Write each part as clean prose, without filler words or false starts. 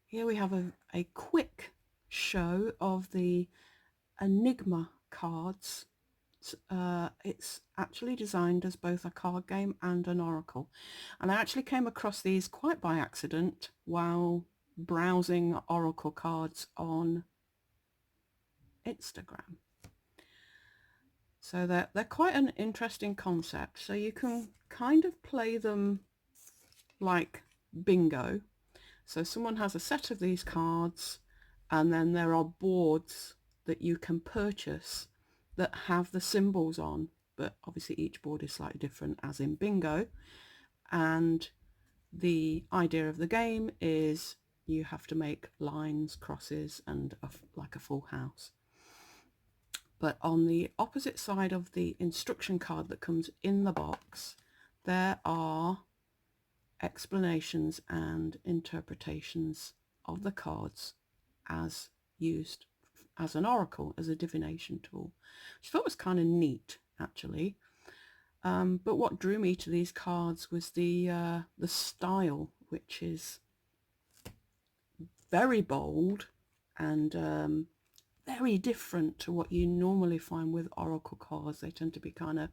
Here we have a quick show of the Enigma cards. It's actually designed as both a card game and an oracle. And I actually came across these quite by accident while browsing oracle cards on Instagram. So they're quite an interesting concept. So you can kind of play them like bingo. So someone has a set of these cards, and then there are boards that you can purchase that have the symbols on, but obviously each board is slightly different, as in bingo. And the idea of the game is you have to make lines, crosses, and like a full house. But on the opposite side of the instruction card that comes in the box, there are explanations and interpretations of the cards as used as an oracle, as a divination tool, which I thought was kind of neat, actually. But what drew me to these cards was the style, which is very bold and very different to what you normally find with oracle cards. They tend to be kind of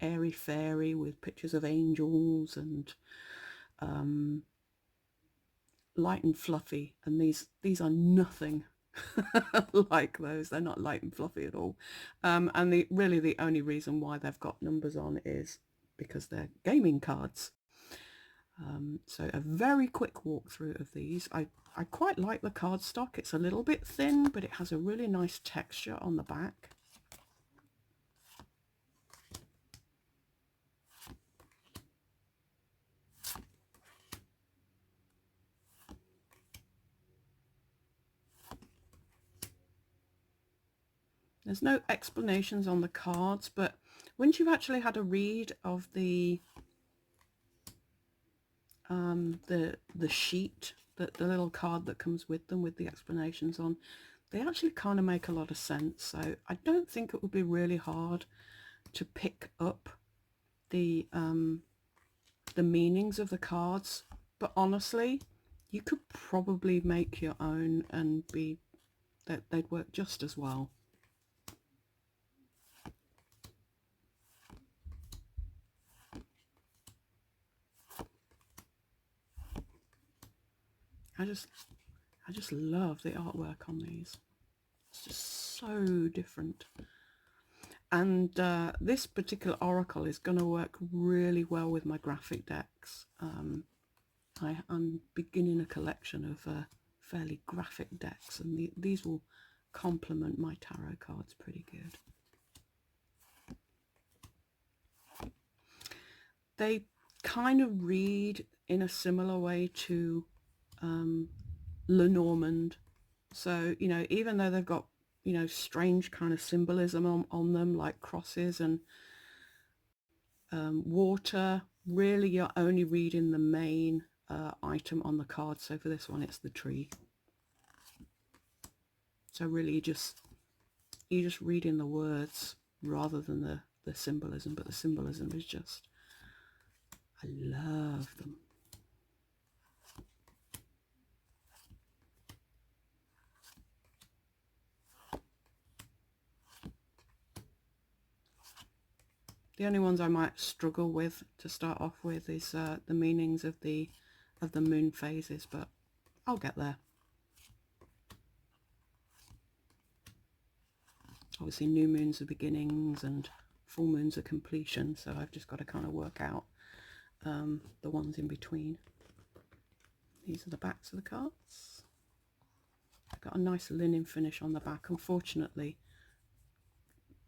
airy-fairy with pictures of angels and light and fluffy, and these are nothing like those. They're not light and fluffy at all. And really the only reason why they've got numbers on is because they're gaming cards. So a very quick walkthrough of these. I quite like the cardstock. It's a little bit thin, but it has a really nice texture on the back. There's no explanations on the cards, but once you've actually had a read of the sheet, the little card that comes with them with the explanations on, they actually kind of make a lot of sense. So I don't think it would be really hard to pick up the meanings of the cards, but honestly you could probably make your own and they'd work just as well. I just love the artwork on these. It's just so different. And this particular oracle is going to work really well with my graphic decks. I'm beginning a collection of fairly graphic decks, and these will complement my tarot cards pretty good. They kind of read in a similar way to Lenormand. So, you know, even though they've got, you know, strange kind of symbolism on them, like crosses and water, really you're only reading the main item on the card. So for this one, it's the tree. So really you're just reading the words rather than the symbolism, but the symbolism is just, I love them. The only ones I might struggle with to start off with is the meanings of the moon phases, but I'll get there. Obviously new moons are beginnings and full moons are completion, so I've just got to kind of work out the ones in between. These are the backs of the cards. I've got a nice linen finish on the back. Unfortunately,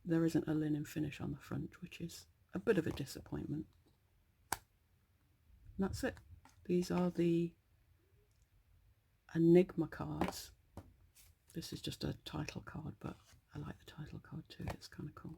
there isn't a linen finish on the front, which is a bit of a disappointment. And that's it. These are the Enigma cards. This is just a title card, but I like the title card too. It's kind of cool.